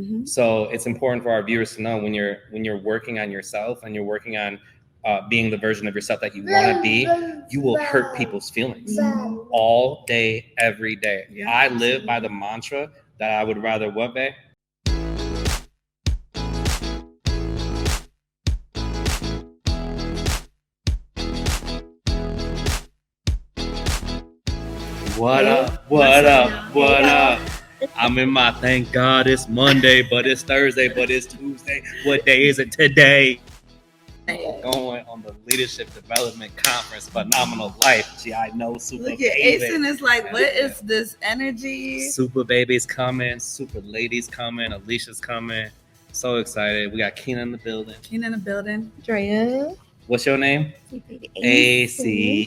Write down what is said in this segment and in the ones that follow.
Mm-hmm. So it's important for our viewers to know when you're working on yourself and you're working on being the version of yourself that you want to be, you will hurt people's feelings all day, every day. Yeah, I live by the mantra that I would rather what, babe? What up? What up? What up? I'm in my thank God it's Monday, but it's Thursday, but it's Tuesday. What day is it today? Going on the Leadership Development Conference, Phenomenal Life. Gee, I know Super Look at Baby. Asen is like, what is this energy? Super Baby's coming, Super Lady's coming, Alicia's coming. So excited. We got Keena in the building. Keena in the building. Dreya. What's your name? A-C-E-Y-N.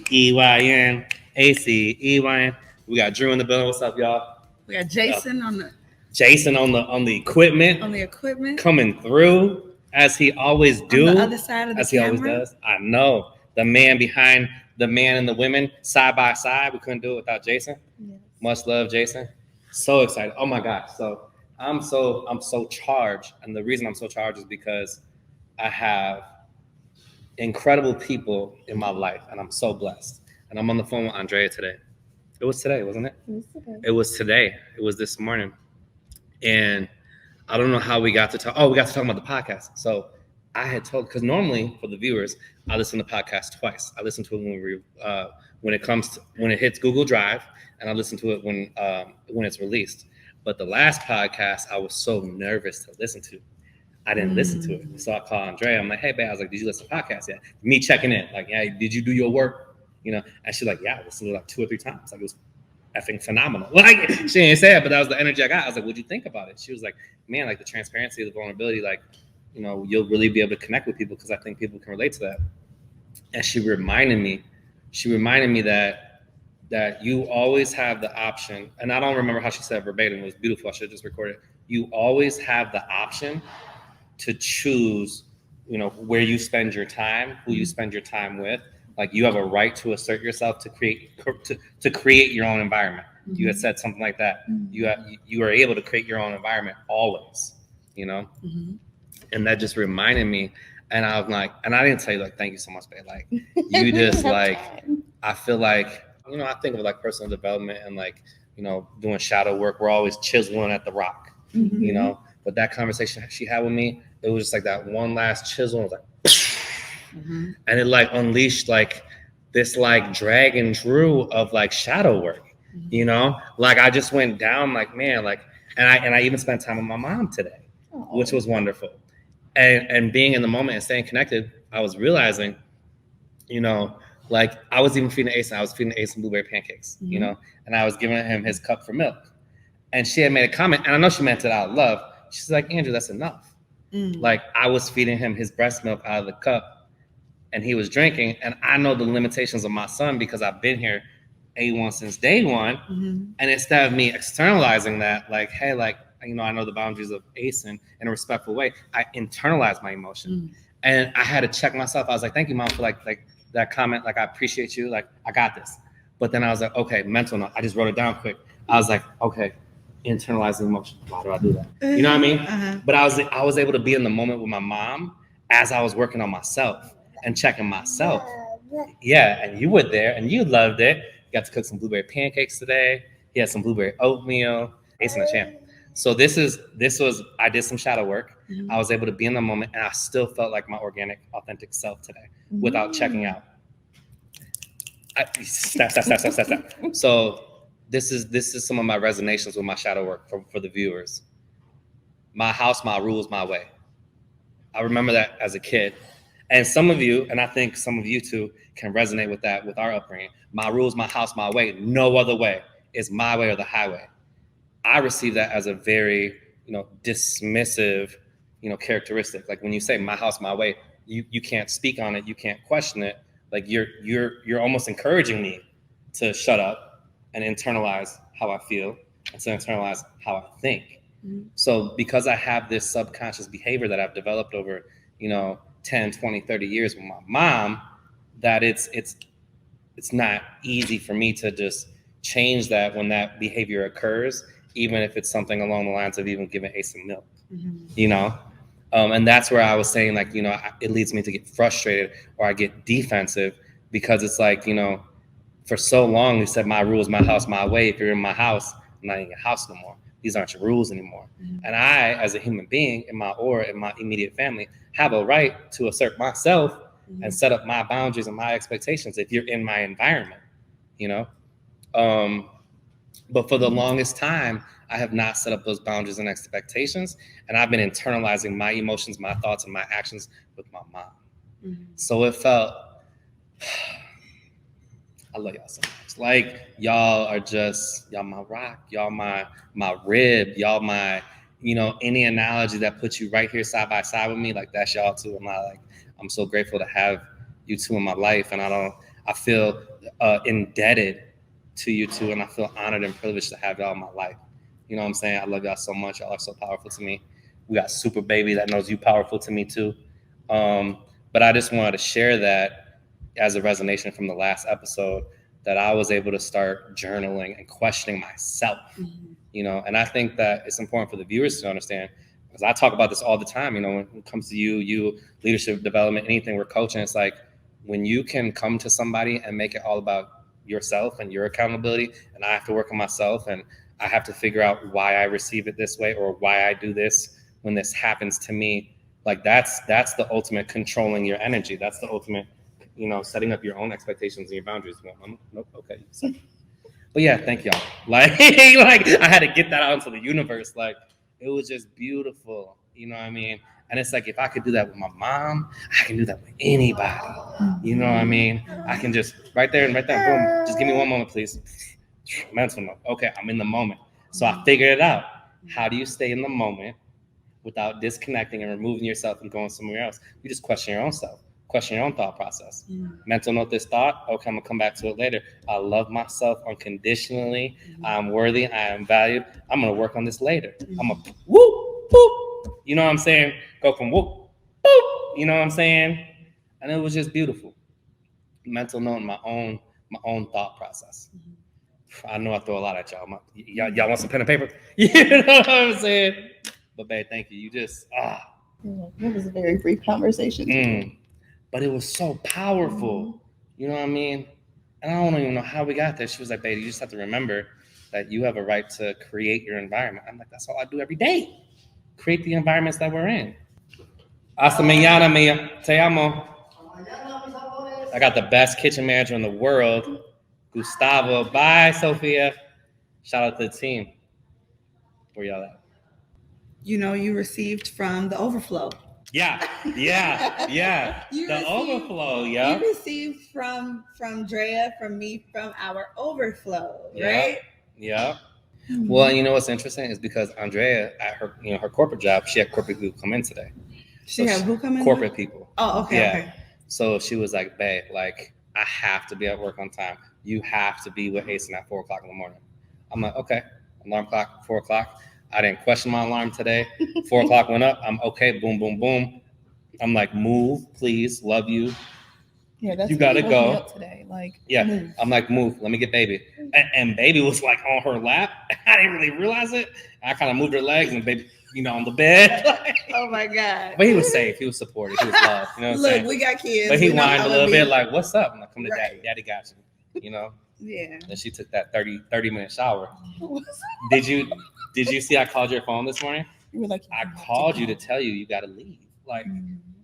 A-C-E-Y-N. We got Drew in the building. What's up, y'all? We got Jason on the equipment. On the equipment. Coming through as he always do. On the other side of the as camera. He always does. I know. The man behind the man and the women side by side. We couldn't do it without Jason. Yes. Much love, Jason. So excited. Oh my gosh. So I'm so charged. And the reason I'm so charged is because I have incredible people in my life, and I'm so blessed. And I'm on the phone with Andrea today. It was today, wasn't it? It was today. It was this morning. And I don't know how we got to talk. Oh, we got to talk about the podcast. So I had told, because normally for the viewers, I listen to podcasts twice. I listen to it when it hits Google Drive, and I listen to it when it's released. But the last podcast, I was so nervous to listen to. I didn't listen to it. So I called Andrea. I'm like, hey, babe, I was like, did you listen to the podcast yet? Me checking in. Like, yeah, did you do your work? And she's like, yeah, I listened to it like 2 or 3 times. Like, it was effing phenomenal. Like, she didn't say it, but that was the energy I got. I was like, what'd you think about it? She was like, man, like the transparency, the vulnerability, like, you'll really be able to connect with people because I think people can relate to that. And she reminded me that you always have the option, and I don't remember how she said verbatim. It was beautiful. I should just record it. You always have the option to choose, where you spend your time, who you spend your time with. Like, you have a right to assert yourself to create your own environment. Mm-hmm. You had said something like that. Mm-hmm. You are able to create your own environment always, Mm-hmm. And that just reminded me. And I was like, and I didn't tell you like, thank you so much, babe. Like, you just like, I feel like, I think of like personal development and like, doing shadow work. We're always chiseling at the rock, mm-hmm. But that conversation she had with me, it was just like that one last chisel. I was like, mm-hmm. And it like unleashed like this like dragon Drew of like shadow work, mm-hmm. Like I just went down like, man, like, and I even spent time with my mom today, which was wonderful. And being in the moment and staying connected, I was realizing, like I was even feeding Ace, and I was feeding Ace some blueberry pancakes, mm-hmm. And I was giving him his cup for milk. And she had made a comment, and I know she meant it out of love. She's like, Andrew, that's enough. Mm. Like I was feeding him his breast milk out of the cup, and he was drinking. And I know the limitations of my son because I've been here A1 since day one. Mm-hmm. And instead of me externalizing that, like, hey, like, I know the boundaries of Asen in a respectful way, I internalized my emotion. Mm. And I had to check myself. I was like, thank you, Mom, for like that comment. Like, I appreciate you. Like, I got this. But then I was like, okay, mental note. I just wrote it down quick. I was like, okay, internalize the emotion. Why do I do that? You know what I mean? Uh-huh. But I was able to be in the moment with my mom as I was working on myself and checking myself. Yeah, and you were there and you loved it. You got to cook some blueberry pancakes today. He had some blueberry oatmeal. Ace and a champ. So this was I did some shadow work. Mm-hmm. I was able to be in the moment, and I still felt like my organic, authentic self today without checking out. Stop. So this is some of my resonations with my shadow work for the viewers. My house, my rules, my way. I remember that as a kid. And some of you, and I think some of you too, can resonate with that with our upbringing. My rules, my house, my way. No other way. It's my way or the highway. I receive that as a very, dismissive, characteristic. Like when you say my house, my way, you can't speak on it. You can't question it. Like you're almost encouraging me to shut up and internalize how I feel and to internalize how I think. Mm-hmm. So because I have this subconscious behavior that I've developed over, 10, 20, 30 years with my mom, that it's not easy for me to just change that when that behavior occurs even if it's something along the lines of even giving Ace some milk, Mm-hmm. you know? And that's where I was saying, like, you know, it leads me to get frustrated or I get defensive because it's like, you know, for so long we said my rules, my house, my way. If you're in my house, I'm not in your house no more. These aren't your rules anymore. Mm-hmm. And I, as a human being in my immediate family, have a right to assert myself Mm-hmm. and set up my boundaries and my expectations if you're in my environment, you know? But for the longest time, I have not set up those boundaries and expectations. And I've been internalizing my emotions, my thoughts, and my actions with my mom. Mm-hmm. So it felt, I love y'all so much. Like, y'all are just, y'all my rock, y'all my rib, y'all my, you know, any analogy that puts you right here side by side with me, like that's y'all too. I'm so grateful to have you two in my life. And I feel indebted to you two, and I feel honored and privileged to have y'all in my life. You know what I'm saying? I love y'all so much. Y'all are so powerful to me. We got Super Baby that knows you powerful to me too. But I just wanted to share that as a resonation from the last episode, that I was able to start journaling and questioning myself, Mm-hmm. you know? And I think that it's important for the viewers to understand, because I talk about this all the time, you know, when it comes to you, leadership development, anything we're coaching, it's like when you can come to somebody and make it all about yourself and your accountability, and I have to work on myself, and I have to figure out why I receive it this way or why I do this when this happens to me. Like that's the ultimate controlling your energy. That's the ultimate, you know, setting up your own expectations and your boundaries. Nope, okay. But yeah, thank y'all. Like I had to get that out into the universe. Like it was just beautiful. You know what I mean? And it's like, if I could do that with my mom, I can do that with anybody. You know what I mean? I can just right there, boom. Just give me one moment, please. Mental note. Okay, I'm in the moment. So I figured it out. How do you stay in the moment without disconnecting and removing yourself and going somewhere else? You just question your own self. Question your own thought process. Mental note this thought. Okay, I'm gonna come back to it later. I love myself unconditionally. I'm worthy. I am valued. I'm gonna work on this later. I'm gonna whoop, whoop. You know what I'm saying? Go from whoop, whoop. You know what I'm saying? And it was just beautiful. Mental note in my own thought process. I know I throw a lot at y'all. Y'all want some pen and paper? You know what I'm saying? But babe, thank you. You just It was a very brief conversation. But it was so powerful. You know what I mean? And I don't even know how we got there. She was like, baby, you just have to remember that you have a right to create your environment. I'm like, that's all I do every day. Create the environments that we're in. Hasta mañana, mia. Te amo. I got the best kitchen manager in the world, Gustavo. Bye, Sophia. Shout out to the team. Where y'all at? You know, you received from the overflow. Yeah. Overflow, yeah. You received from Dreya, from me, from our overflow, right? Yeah. Well, you know what's interesting is because Andrea, at her, you know, her corporate job, she had corporate people come in today. She had who come in? Corporate people. Oh, okay. Yeah. Okay. So she was like, babe, like, I have to be at work on time. You have to be with Hasten at 4:00 in the morning. I'm like, okay. Alarm clock, 4:00. I didn't question my alarm today. 4:00 went up. I'm okay. Boom, boom, boom. I'm like, move, please. Love you. Yeah, that's you gotta go today. Like, yeah, move. I'm like, move. Let me get baby. And baby was like on her lap. I didn't really realize it. I kind of moved her legs, and baby, you know, on the bed. Oh my god! But he was safe. He was supportive. He was loved. You know what I'm saying? Look, we got kids. But he whined a little bit, like, "What's up?" I'm like, "Come to daddy. Daddy got you." You know. Yeah. And she took that 30-minute shower. Did you see I called your phone this morning? You were like, I called you to tell you got to leave, like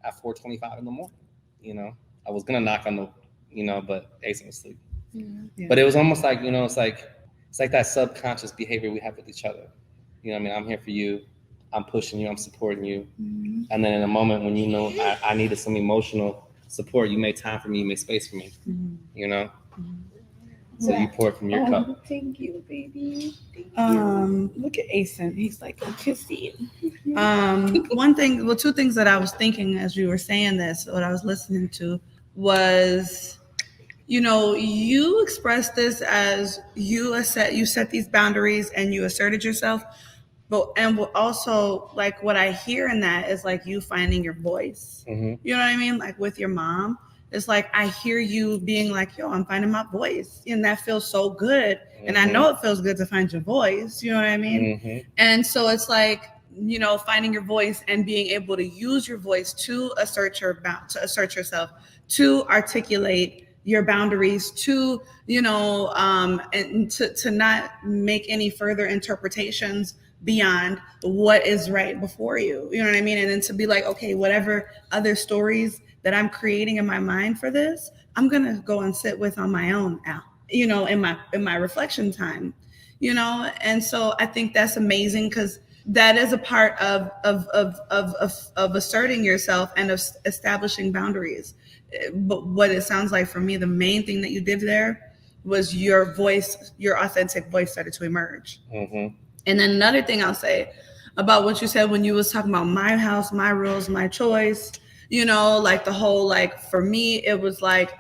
at 4:25 in the morning. You know, I was gonna knock on the, you know, but Ace was asleep. Yeah. But it was almost like, you know, it's like that subconscious behavior we have with each other. You know what I mean? I'm here for you. I'm pushing you. I'm supporting you. And then in a moment when you know I needed some emotional support, you made time for me. You made space for me. You know. So you poured from your cup. Thank you, baby. Look at Asen. He's like, I'll kiss you. Two things that I was thinking as you were saying this, what I was listening to was, you know, you expressed this as you set these boundaries and you asserted yourself. And also, like, what I hear in that is like you finding your voice. You know what I mean? Like with your mom, it's like I hear you being like, yo, I'm finding my voice. And that feels so good. And I know it feels good to find your voice. You know what I mean? And so it's like, finding your voice and being able to use your voice to assert yourself, to articulate your boundaries, to, and to not make any further interpretations beyond what is right before you. You know what I mean? And then to be like, okay, whatever other stories that I'm creating in my mind for this, I'm gonna go and sit with on my own now, in my reflection time, and so I think that's amazing, because that is a part of asserting yourself and of establishing boundaries. But what it sounds like for me, the main thing that you did there was your voice, your authentic voice started to emerge. And then another thing I'll say about what you said when you was talking about my house, my rules, my choice, like the whole, like for me, it was like,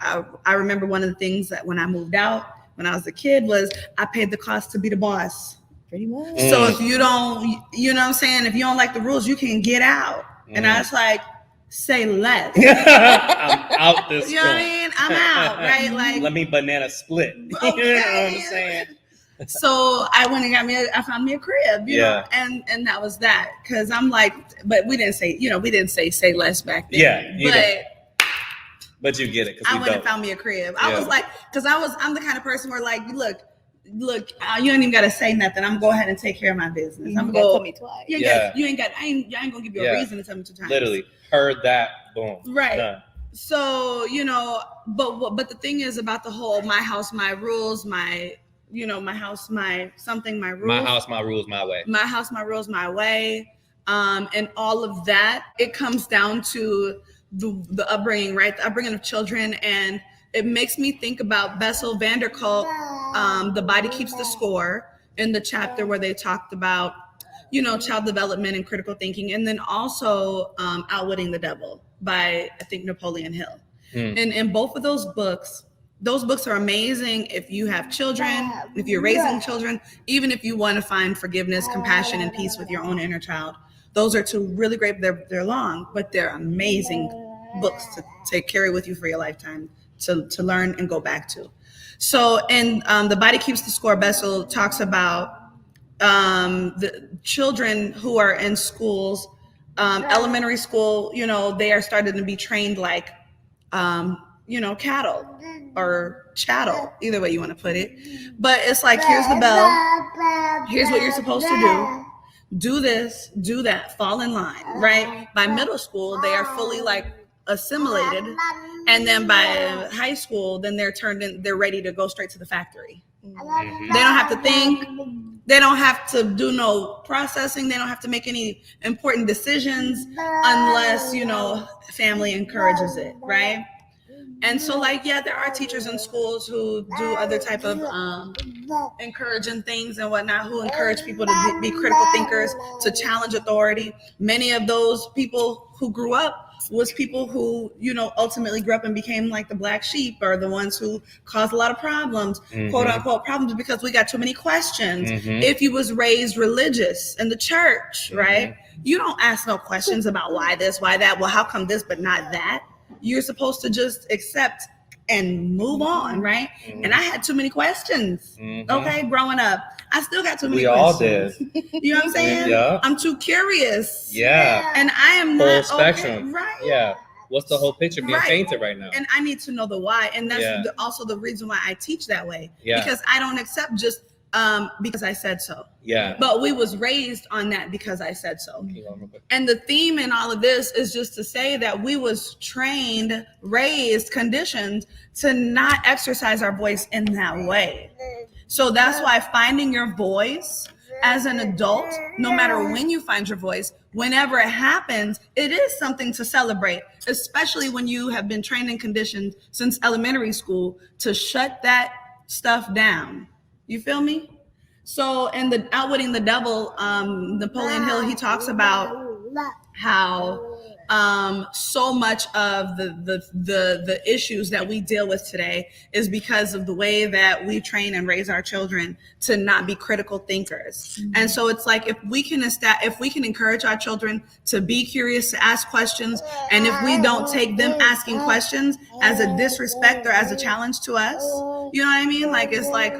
I remember one of the things that when I moved out, when I was a kid, was I paid the cost to be the boss. Pretty much. So if you don't, you know what I'm saying? If you don't like the rules, you can get out. And I was like, say less. I'm out this. You know what I mean? I'm out, right? Like, let me banana split. Okay. You know what I'm saying? So I went and I found me a crib, you know, and that was that. Cause I'm like, but we didn't say less back then. Yeah. But you get it. I went and found me a crib. I was like, cause I'm the kind of person where like, look, you ain't even got to say nothing. I'm gonna go ahead and take care of my business. I'm gonna tell me twice. Yeah. You ain't got, I ain't gonna give you a reason to tell me 2 times. Literally heard that. Boom. Right. Done. So, but the thing is about the whole my house, my rules, my house, my something, my rules. My house, my rules, my way. My house, my rules, my way. And all of that, it comes down to the upbringing, right? The upbringing of children. And it makes me think about Bessel van der Kolk, The Body Keeps the Score, in the chapter where they talked about, child development and critical thinking. And then also Outwitting the Devil by, I think, Napoleon Hill. And in both of those books are amazing if you have children, if you're raising children, even if you want to find forgiveness, compassion, and peace with your own inner child. Those are 2 really great, they're long, but they're amazing books to carry with you for your lifetime, to learn and go back to. So in The Body Keeps the Score, Bessel talks about the children who are in schools, elementary school, they are starting to be trained like, cattle or chattel, either way you want to put it. But it's like, here's the bell. Here's what you're supposed to do. Do this, do that, fall in line, right? By middle school, they are fully like assimilated. And then by high school, then they're ready to go straight to the factory. They don't have to think. They don't have to do no processing. They don't have to make any important decisions unless, family encourages it, right? And so, like, there are teachers in schools who do other type of encouraging things and whatnot, who encourage people to be critical thinkers, to challenge authority. Many of those people who grew up was people who, ultimately grew up and became like the black sheep, or the ones who caused a lot of problems, quote unquote problems, because we got too many questions. If you was raised religious in the church, right? You don't ask no questions about why this, why that. Well, how come this, but not that? You're supposed to just accept and move on, right? And I had too many questions, okay, growing up. I still got too many questions. We all did. You know what I'm saying? Yeah. I'm too curious. Yeah. And I am Full not spectrum. okay, right? Yeah. What's the whole picture being painted right now? And I need to know the why. And that's also the reason why I teach that way. Yeah. Because I don't accept just because I said so. Yeah. But we was raised on that because I said so. And the theme in all of this is just to say that we was trained, raised, conditioned to not exercise our voice in that way. So that's why finding your voice as an adult, no matter when you find your voice, whenever it happens, it is something to celebrate, especially when you have been trained and conditioned since elementary school to shut that stuff down. You feel me? So in the Outwitting the Devil, Napoleon Hill, he talks about how so much of the issues that we deal with today is because of the way that we train and raise our children to not be critical thinkers. Mm-hmm. And so it's like if we can encourage our children to be curious, to ask questions, and if we don't take them asking questions as a disrespect or as a challenge to us, you know what I mean? Like it's like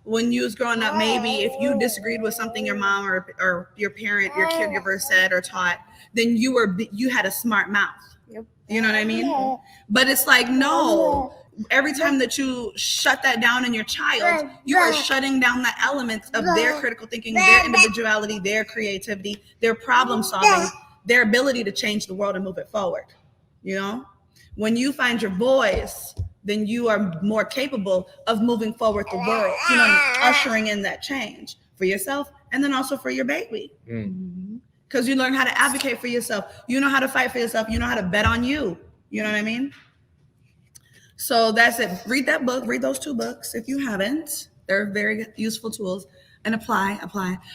when you was growing up, maybe if you disagreed with something your mom or your parent, your caregiver said or taught, then you had a smart mouth. Yep. You know what I mean? Yeah. But it's like, no, every time that you shut that down in your child, you are shutting down the elements of their critical thinking, their individuality, their creativity, their problem solving, their ability to change the world and move it forward. You know, when you find your voice, then you are more capable of moving forward the world, you know, ushering in that change for yourself and then also for your baby. Because you learn how to advocate for yourself. You know how to fight for yourself. You know how to bet on you. You know what I mean? So that's it. Read that book. Read those 2 books if you haven't. They're very useful tools. And apply.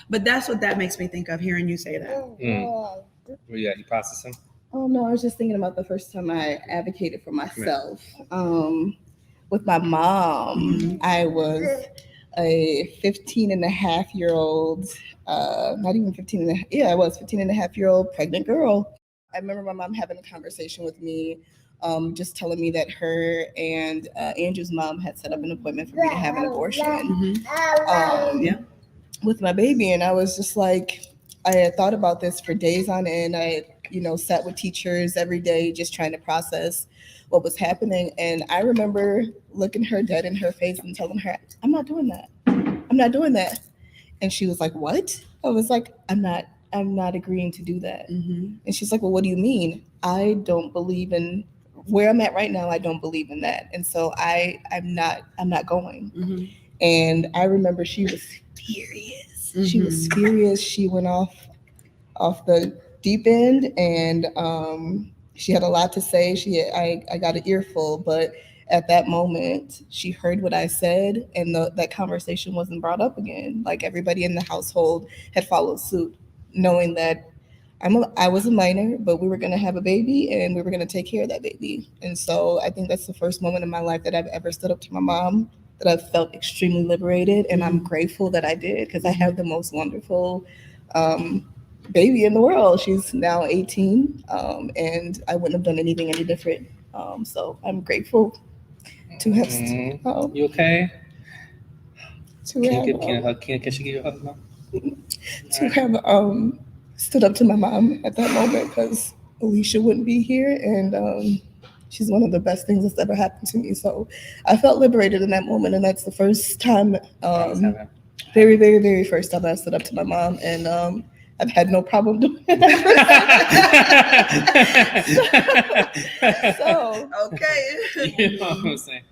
But that's what that makes me think of hearing you say that. Yeah, you processing? Oh, no, I was just thinking about the first time I advocated for myself. With my mom, I was a 15 and a half year old, not even 15 and a half, I was 15 and a half year old pregnant girl. I remember my mom having a conversation with me, just telling me that her and Andrew's mom had set up an appointment for me to have an abortion with my baby. And I was just like, I had thought about this for days on end. I sat with teachers every day, just trying to process what was happening. And I remember looking her dead in her face and telling her, I'm not doing that. And she was like, what? I was like, I'm not agreeing to do that. And she's like, well, what do you mean? I don't believe in where I'm at right now. I don't believe in that. And so I'm not going. And I remember she was furious. She was furious. She went off the deep end, and she had a lot to say. I got an earful, but at that moment, she heard what I said, and that conversation wasn't brought up again. Like everybody in the household had followed suit, knowing that I was a minor, but we were going to have a baby, and we were going to take care of that baby. And so I think that's the first moment in my life that I've ever stood up to my mom, that I felt extremely liberated, and I'm grateful that I did, because I have the most wonderful baby in the world. She's now 18, and I wouldn't have done anything any different. So I'm grateful to have. You okay? Can you give Keena a hug? Can she give you a hug now? To have stood up to my mom at that moment, because Alicia wouldn't be here, and she's one of the best things that's ever happened to me. So I felt liberated in that moment, and that's the first time, very, very, very first time I stood up to my mom, and I've had no problem doing it. So okay. You know what I'm saying?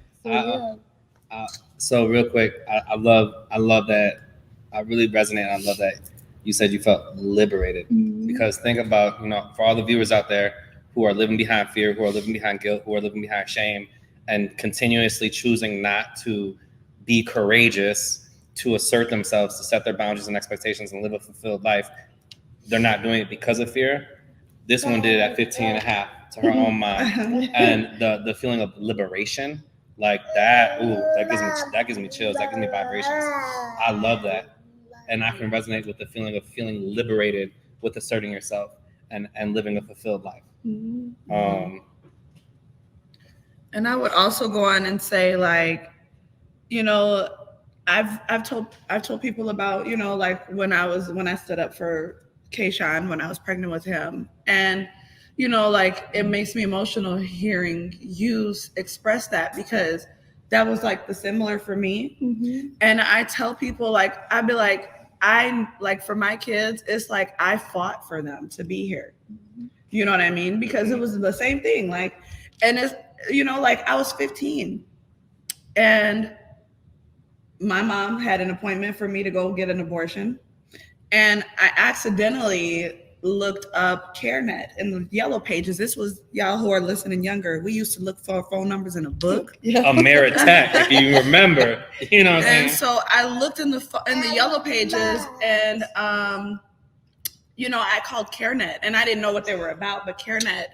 So real quick, I love that. I really resonate. And I love that you said you felt liberated, because think about, for all the viewers out there who are living behind fear, who are living behind guilt, who are living behind shame, and continuously choosing not to be courageous, to assert themselves, to set their boundaries and expectations and live a fulfilled life. They're not doing it because of fear. This one did it at 15 and a half to her own mind. And the feeling of liberation, like that, that gives me chills. That gives me vibrations. I love that. And I can resonate with the feeling of feeling liberated with asserting yourself and living a fulfilled life. And I would also go on and say, like, I've told people about, like when I stood up for Kayshawn when I was pregnant with him, and like it makes me emotional hearing you express that, because that was like the similar for me. And I tell people, like, I'd be like, for my kids, it's like I fought for them to be here. You know what I mean? Because it was the same thing. Like, and it's, like I was 15 and my mom had an appointment for me to go get an abortion. And I accidentally looked up CareNet in the yellow pages. This was, y'all who are listening younger, we used to look for phone numbers in a book. Ameritech, if you remember. You know what I'm saying? And so I looked in the yellow pages, and I called CareNet, and I didn't know what they were about, but CareNet,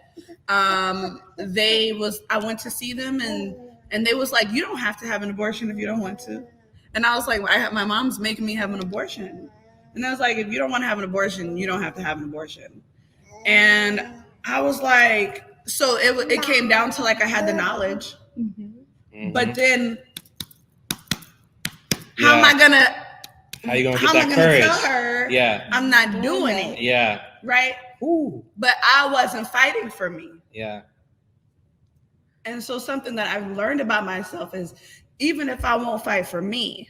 I went to see them, and they was like, you don't have to have an abortion if you don't want to. And I was like, my mom's making me have an abortion. And I was like, if you don't want to have an abortion, you don't have to have an abortion. And I was like, so it came down to like I had the knowledge. Mm-hmm. But then how am I going to get that courage? Tell her I'm not doing it? Yeah. Right? Ooh. But I wasn't fighting for me. Yeah. And so something that I've learned about myself is even if I won't fight for me,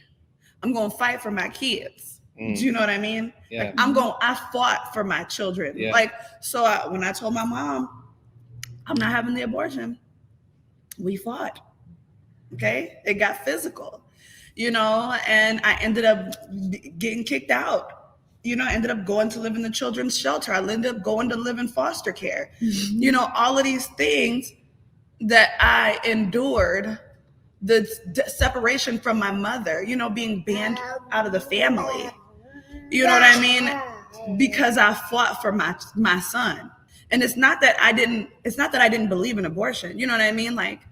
I'm going to fight for my kids. Do you know what I mean? Yeah. Like I fought for my children. Yeah. Like, so when I told my mom, I'm not having the abortion, we fought. Okay. It got physical, and I ended up getting kicked out. I ended up going to live in the children's shelter. I ended up going to live in foster care. Mm-hmm. All of these things that I endured, the separation from my mother, being banned out of the family. You know what I mean? Because I fought for my son. And it's not that I didn't believe in abortion. You know what I mean? Like,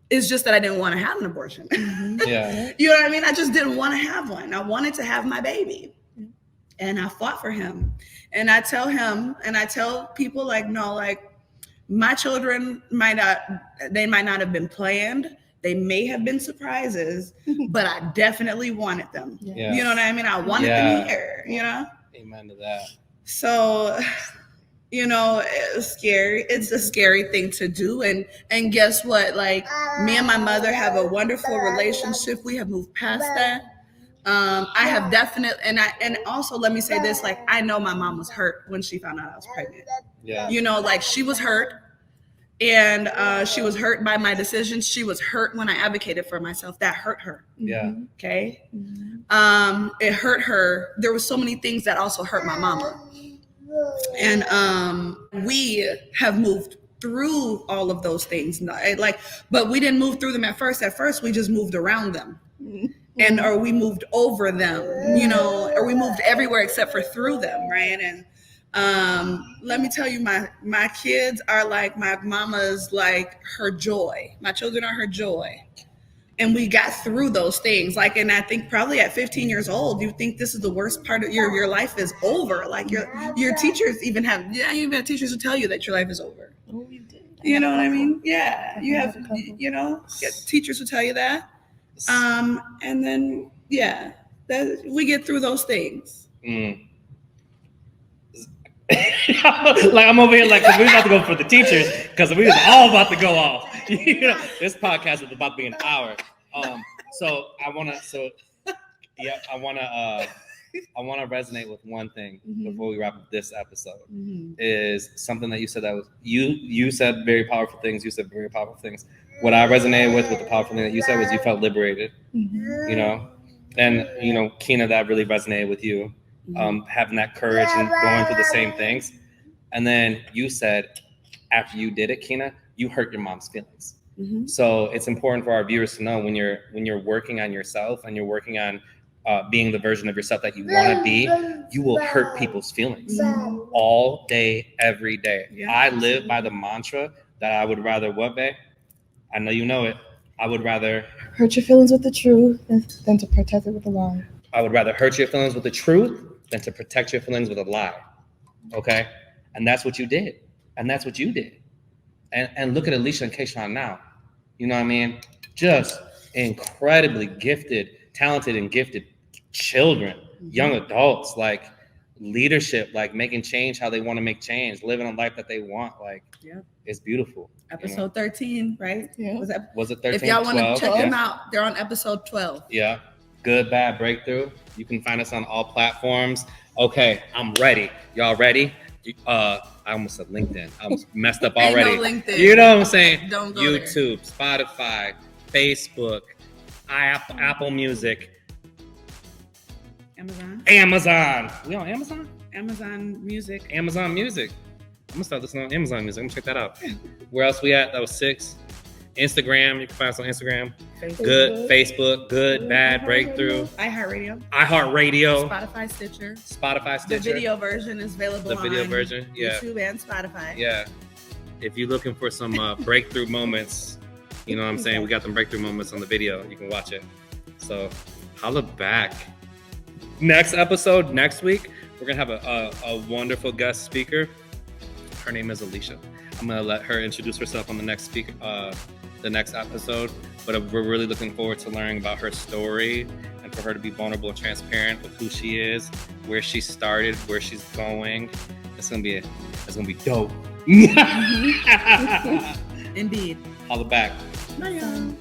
it's just that I didn't want to have an abortion. Yeah. You know what I mean? I just didn't want to have one. I wanted to have my baby. And I fought for him. And I tell him, and I tell people like, no, like my children might not have been planned. They may have been surprises, but I definitely wanted them. Yeah. You know what I mean? I wanted them here, Amen to that. So, it was scary. It's a scary thing to do. And guess what? Like me and my mother have a wonderful relationship. We have moved past that. I have definitely, and also let me say this, like, I know my mom was hurt when she found out I was pregnant. Yeah. Like she was hurt. And she was hurt by my decisions. She was hurt when I advocated for myself. That hurt her. Yeah. Okay. It hurt her. There were so many things that also hurt my mama. And we have moved through all of those things. But we didn't move through them at first. At first, we just moved around them. Or we moved over them, or we moved everywhere except for through them, right? And let me tell you, my kids are like my mama's, like her joy. My children are her joy. And we got through those things. Like, and I think probably at 15 years old, you think this is the worst part of your life is over. Like your teachers even have teachers who tell you that your life is over. Oh, you did. You know what I mean? Yeah. You have, teachers who tell you that. And then, we get through those things. Like I'm over here like we're about to go for the teachers because we was all about to go off. This podcast is about to be an hour. I want to resonate with one thing before we wrap up this episode. Is something that you said that was you said very powerful things. You said very powerful things. What I resonated with the powerful thing that you said was you felt liberated. And Keena, that really resonated with you. Having that courage and going through the same things. And then you said after you did it, Keena, you hurt your mom's feelings. So it's important for our viewers to know when you're working on yourself and you're working on being the version of yourself that you want to be, you will hurt people's feelings all day, every day. Yeah, I live by the mantra that I would rather what, babe? I know you know it. I would rather hurt your feelings with the truth than to protect it with a lie. I would rather hurt your feelings with the truth than to protect your feelings with a lie. Okay? And that's what you did. And that's what you did. And look at Alicia and Kayshawn now. You know what I mean? Just incredibly gifted, talented and gifted children, young adults, like leadership, like making change how they want to make change, living a life that they want. Like, it's beautiful. Episode 13, right? Yeah. Was it 13? If y'all want to check them out, they're on episode 12. Yeah. Good, Bad Breakthrough. You can find us on all platforms. Okay, I'm ready. Y'all ready? I almost said LinkedIn. I almost messed up already. Ain't no LinkedIn. You know what I'm saying? Don't go YouTube, there. Spotify, Facebook, Apple Music, Amazon. We on Amazon? Amazon Music. I'm gonna start listening on Amazon Music. I'm gonna check that out. Where else we at? That was 6. Instagram. You can find us on Instagram. Facebook. Good Facebook. Good Bad Breakthrough. iHeartRadio, iHeartRadio. Spotify, Stitcher. Spotify, Stitcher. The video version is available The video on version, yeah. YouTube and Spotify. Yeah. If you're looking for some breakthrough moments, you know what I'm saying? We got them breakthrough moments on the video. You can watch it. So holla back. Next episode, next week, we're going to have a wonderful guest speaker. Her name is Alicia. I'm going to let her introduce herself on the next the next episode. But we're really looking forward to learning about her story and for her to be vulnerable and transparent with who she is, where she started, where she's going. It's gonna be dope. Indeed. Holla back. Bye, y'all.